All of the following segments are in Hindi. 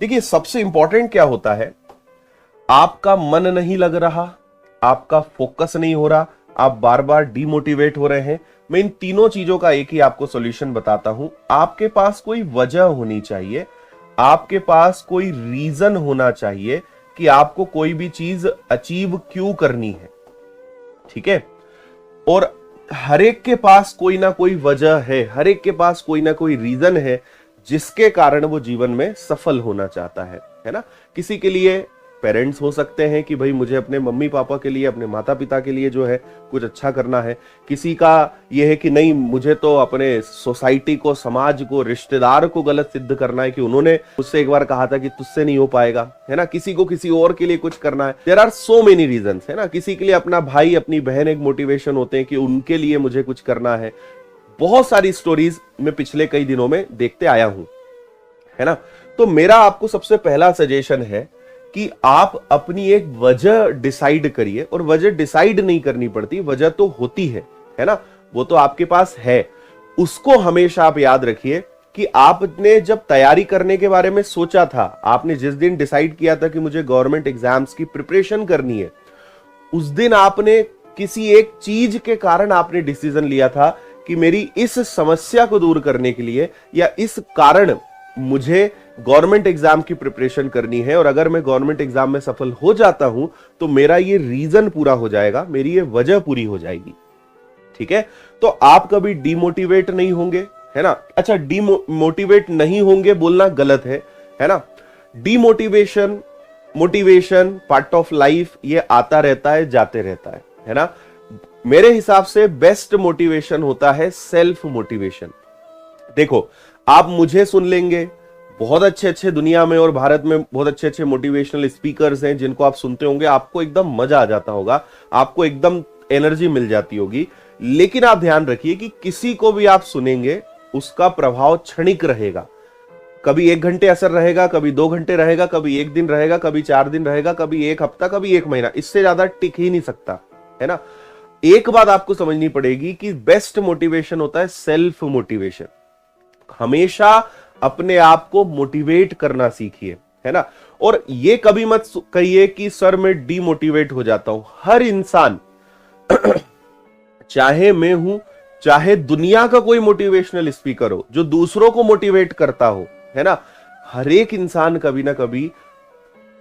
देखिए सबसे इंपॉर्टेंट क्या होता है, आपका मन नहीं लग रहा, आपका फोकस नहीं हो रहा, आप बार बार डीमोटिवेट हो रहे हैं। मैं इन तीनों चीजों का एक ही आपको सॉल्यूशन बताता हूं। आपके पास कोई वजह होनी चाहिए, आपके पास कोई रीजन होना चाहिए कि आपको कोई भी चीज अचीव क्यों करनी है। ठीक है, और हर एक के पास कोई ना कोई वजह है, हर एक के पास कोई ना कोई रीजन है जिसके कारण वो जीवन में सफल होना चाहता है ना। किसी के लिए पेरेंट्स हो सकते हैं कि भाई मुझे अपने मम्मी पापा के लिए, अपने माता पिता के लिए जो है कुछ अच्छा करना है। किसी का ये है कि नहीं, मुझे तो अपने सोसाइटी को, समाज को, रिश्तेदार को गलत सिद्ध करना है कि उन्होंने मुझसे एक बार कहा था कि तुझसे नहीं हो पाएगा, है ना। किसी को किसी और के लिए कुछ करना है। There are so many reasons, है ना। किसी के लिए अपना भाई, अपनी बहन एक मोटिवेशन होते हैं कि उनके लिए मुझे कुछ करना है। बहुत सारी स्टोरीज मैं पिछले कई दिनों में देखते आया हूं, है ना। तो मेरा आपको सबसे पहला सजेशन है कि आप अपनी एक वजह डिसाइड करिए। और वजह डिसाइड नहीं करनी पड़ती, वजह तो होती है ना, वो तो आपके पास है। उसको हमेशा आप याद रखिए कि आपने जब तैयारी करने के बारे में सोचा था, आपने जिस दिन डिसाइड किया था कि मुझे गवर्नमेंट एग्जाम्स की प्रिपरेशन करनी है, उस दिन आपने किसी एक चीज के कारण आपने डिसीजन लिया था कि मेरी इस समस्या को दूर करने के लिए या इस कारण मुझे गवर्नमेंट एग्जाम की प्रिपरेशन करनी है, और अगर मैं गवर्नमेंट एग्जाम में सफल हो जाता हूं तो मेरा ये रीजन पूरा हो जाएगा, मेरी ये वजह पूरी हो जाएगी। ठीक है, तो आप कभी डीमोटिवेट नहीं होंगे, है ना। अच्छा, डीमोटिवेट नहीं होंगे बोलना गलत है ना। Demotivation, motivation part of life, ये आता रहता है, जाते रहता है ना। मेरे हिसाब से बेस्ट मोटिवेशन होता है सेल्फ मोटिवेशन। देखो, आप मुझे सुन लेंगे, बहुत अच्छे अच्छे दुनिया में और भारत में बहुत अच्छे अच्छे मोटिवेशनल स्पीकर्स हैं जिनको आप सुनते होंगे, आपको एकदम मजा आ जाता होगा, आपको एकदम एनर्जी मिल जाती होगी। लेकिन आप ध्यान रखिए कि किसी को भी आप सुनेंगे उसका प्रभाव क्षणिक रहेगा। कभी 1 घंटे असर रहेगा, कभी 2 घंटे रहेगा, कभी 1 दिन रहेगा, कभी 4 दिन रहेगा, कभी 1 हफ्ता, कभी 1 महीना, इससे ज्यादा टिक ही नहीं सकता, है ना। एक बात आपको समझनी पड़ेगी कि बेस्ट मोटिवेशन होता है सेल्फ मोटिवेशन। हमेशा अपने आप को मोटिवेट करना सीखिए, है ना। और ये कभी मत कहिए कि सर मैं डीमोटिवेट हो जाता हूं। हर इंसान चाहे मैं हूं, चाहे दुनिया का कोई मोटिवेशनल स्पीकर हो जो दूसरों को मोटिवेट करता हो, है ना, हर एक इंसान कभी ना कभी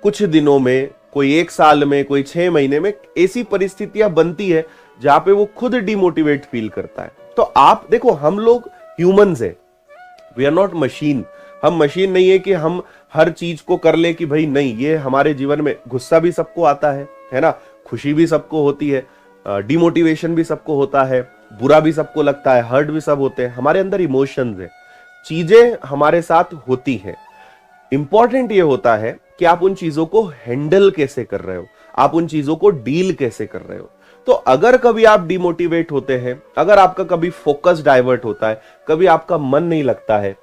कुछ दिनों में, कोई 1 साल में, कोई 6 महीने में ऐसी परिस्थितियां बनती है जहां पे वो खुद डीमोटिवेट फील करता है। तो आप देखो, हम लोग ह्यूमंस है, वी आर नॉट मशीन। हम मशीन नहीं है कि हम हर चीज को कर ले कि भाई नहीं, ये हमारे जीवन में गुस्सा भी सबको आता है ना, खुशी भी सबको होती है, डिमोटिवेशन भी सबको होता है, बुरा भी सबको लगता है, हर्ट भी सब होते हैं। हमारे अंदर इमोशंस है, चीजें हमारे साथ होती हैं। इंपॉर्टेंट ये होता है कि आप उन चीजों को हैंडल कैसे कर रहे हो, आप उन चीजों को डील कैसे कर रहे हो। तो अगर कभी आप डिमोटिवेट होते हैं, अगर आपका कभी फोकस डाइवर्ट होता है, कभी आपका मन नहीं लगता है,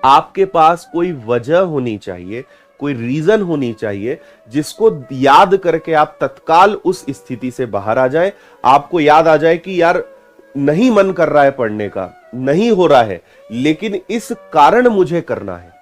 आपके पास कोई वजह होनी चाहिए, कोई रीजन होनी चाहिए जिसको याद करके आप तत्काल उस स्थिति से बाहर आ जाएं। आपको याद आ जाए कि यार नहीं मन कर रहा है पढ़ने का, नहीं हो रहा है, लेकिन इस कारण मुझे करना है।